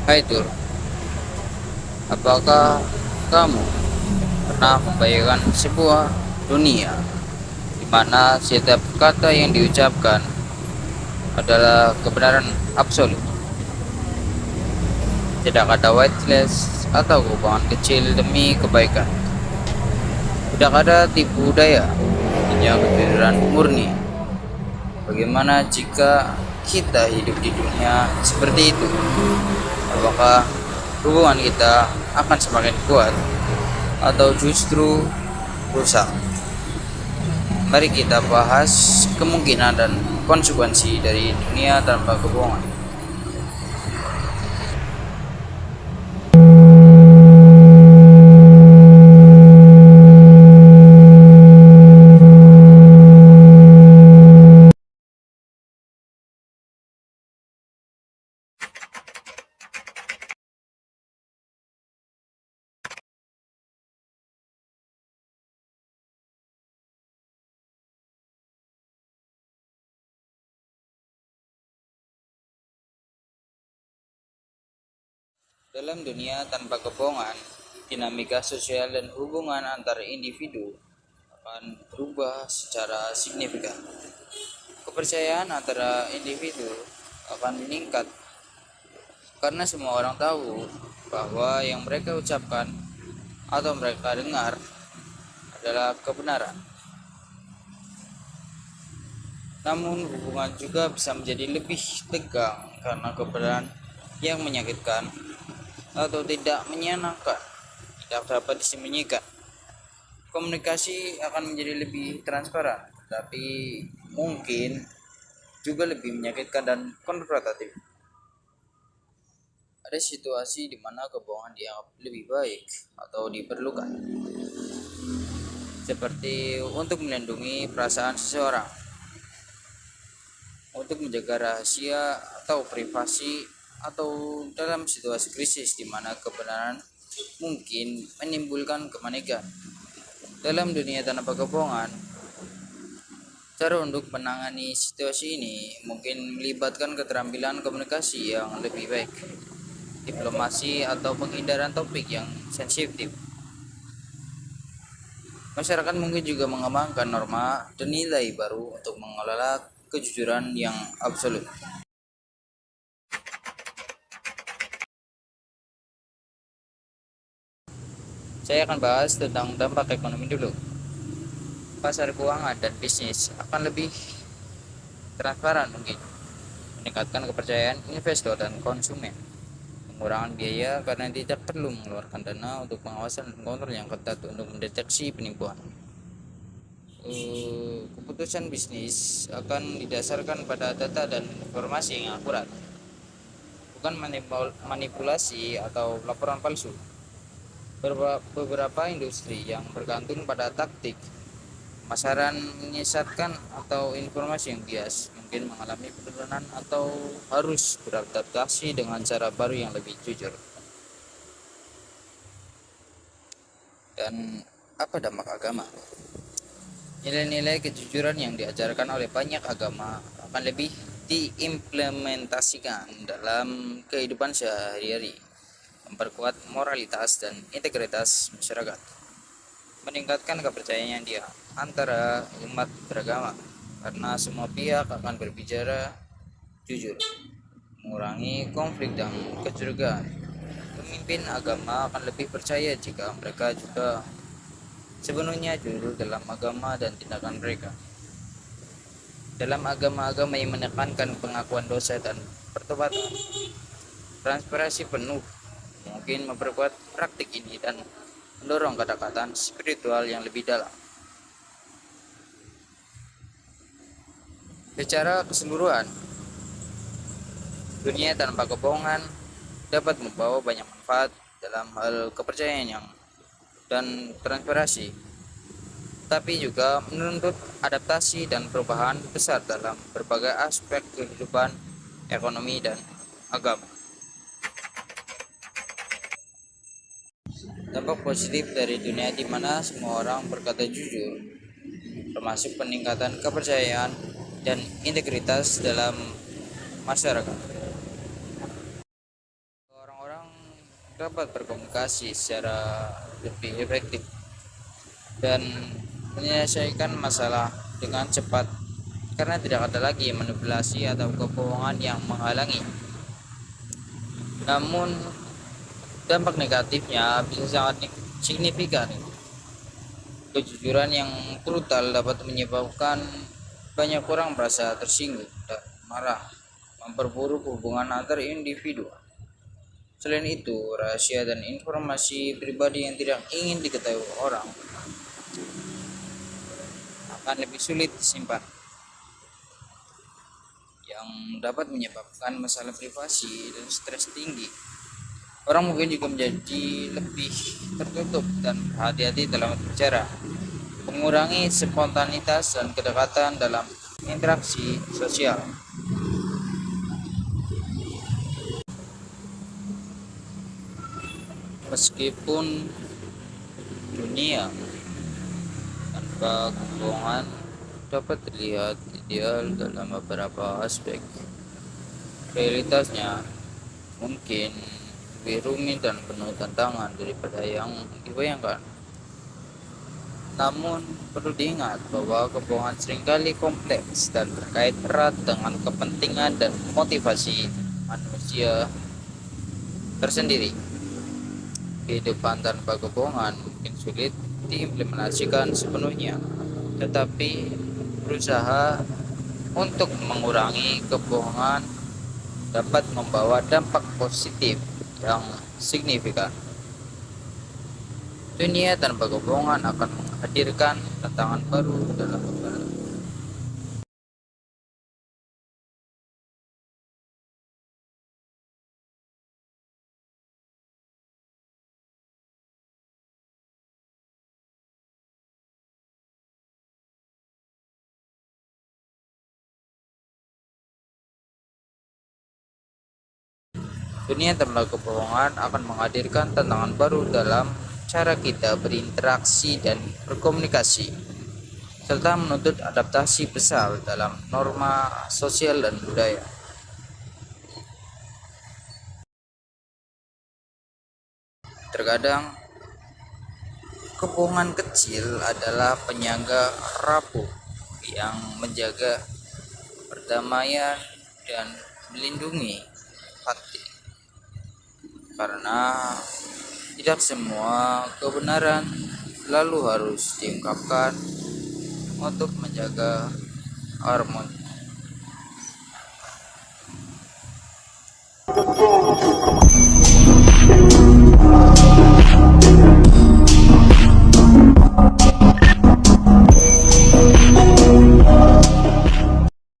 Hai Tur, apakah kamu pernah membayangkan sebuah dunia di mana setiap kata yang diucapkan adalah kebenaran absolut? Tidak ada white lies atau hubungan kecil demi kebaikan. Tidak ada tipu daya, hanya kejujuran murni. Bagaimana jika kita hidup di dunia seperti itu? Apakah hubungan kita akan semakin kuat atau justru rusak? Mari kita bahas kemungkinan dan konsekuensi dari dunia tanpa kebohongan. Dalam dunia tanpa kebohongan, dinamika sosial dan hubungan antar individu akan berubah secara signifikan. Kepercayaan antara individu akan meningkat karena semua orang tahu bahwa yang mereka ucapkan atau mereka dengar adalah kebenaran. Namun hubungan juga bisa menjadi lebih tegang karena kebenaran yang menyakitkan atau tidak menyenangkan tidak dapat disembunyikan. Komunikasi akan menjadi lebih transparan, tapi mungkin juga lebih menyakitkan dan konfrontatif. Ada situasi di mana kebohongan dianggap lebih baik atau diperlukan, seperti untuk melindungi perasaan seseorang, untuk menjaga rahasia atau privasi, atau dalam situasi krisis di mana kebenaran mungkin menimbulkan kepanikan. Dalam dunia tanpa kebohongan, cara untuk menangani situasi ini mungkin melibatkan keterampilan komunikasi yang lebih baik, diplomasi atau penghindaran topik yang sensitif. Masyarakat mungkin juga mengembangkan norma dan nilai baru untuk mengelola kejujuran yang absolut. Saya akan bahas tentang dampak ekonomi dulu. Pasar keuangan dan bisnis akan lebih transparan mungkin, meningkatkan kepercayaan investor dan konsumen, pengurangan biaya karena tidak perlu mengeluarkan dana untuk pengawasan dan kontrol yang ketat untuk mendeteksi penipuan. Keputusan bisnis akan didasarkan pada data dan informasi yang akurat, bukan manipulasi atau laporan palsu. Beberapa industri yang bergantung pada taktik pemasaran menyesatkan atau informasi yang bias mungkin mengalami penurunan atau harus beradaptasi dengan cara baru yang lebih jujur. Dan apa dampak agama? Nilai-nilai kejujuran yang diajarkan oleh banyak agama akan lebih diimplementasikan dalam kehidupan sehari-hari, memperkuat moralitas dan integritas masyarakat, meningkatkan kepercayaan dia antara umat beragama karena semua pihak akan berbicara jujur, mengurangi konflik dan kecurigaan. Pemimpin agama akan lebih percaya jika mereka juga sepenuhnya jujur dalam agama dan tindakan mereka. Dalam agama-agama yang menekankan pengakuan dosa dan pertobatan, transparansi penuh mungkin memperkuat praktik ini dan mendorong kedekatan spiritual yang lebih dalam. Secara keseluruhan, dunia tanpa kebohongan dapat membawa banyak manfaat dalam hal kepercayaan yang dan transparansi, tapi juga menuntut adaptasi dan perubahan besar dalam berbagai aspek kehidupan, ekonomi, dan agama. Dampak positif dari dunia di mana semua orang berkata jujur, termasuk peningkatan kepercayaan dan integritas dalam masyarakat. dapat berkomunikasi secara lebih efektif dan menyelesaikan masalah dengan cepat karena tidak ada lagi manipulasi atau kebohongan yang menghalangi. Namun dampak negatifnya bisa sangat signifikan. Kejujuran yang brutal dapat menyebabkan banyak orang merasa tersinggung dan marah, memperburuk hubungan antar individu. Selain itu, rahasia dan informasi pribadi yang tidak ingin diketahui orang akan lebih sulit disimpan, yang dapat menyebabkan masalah privasi dan stres tinggi. Orang mungkin juga menjadi lebih tertutup dan berhati-hati dalam berbicara, mengurangi spontanitas dan kedekatan dalam interaksi sosial. Meskipun dunia tanpa kebohongan dapat terlihat ideal dalam beberapa aspek, realitasnya mungkin lebih rumit dan penuh tantangan daripada yang dibayangkan. Namun, perlu diingat bahwa kebohongan seringkali kompleks dan terkait erat dengan kepentingan dan motivasi manusia tersendiri. Kehidupan tanpa kebohongan mungkin sulit diimplementasikan sepenuhnya, tetapi berusaha untuk mengurangi kebohongan dapat membawa dampak positif yang signifikan. Dunia tanpa kebohongan akan menghadirkan tantangan baru dalam beberapa. Dunia tanpa kebohongan akan menghadirkan tantangan baru dalam cara kita berinteraksi dan berkomunikasi, serta menuntut adaptasi besar dalam norma sosial dan budaya. Terkadang, kebohongan kecil adalah penyangga rapuh yang menjaga perdamaian dan melindungi hati. Karena tidak semua kebenaran selalu harus diungkapkan untuk menjaga harmoni.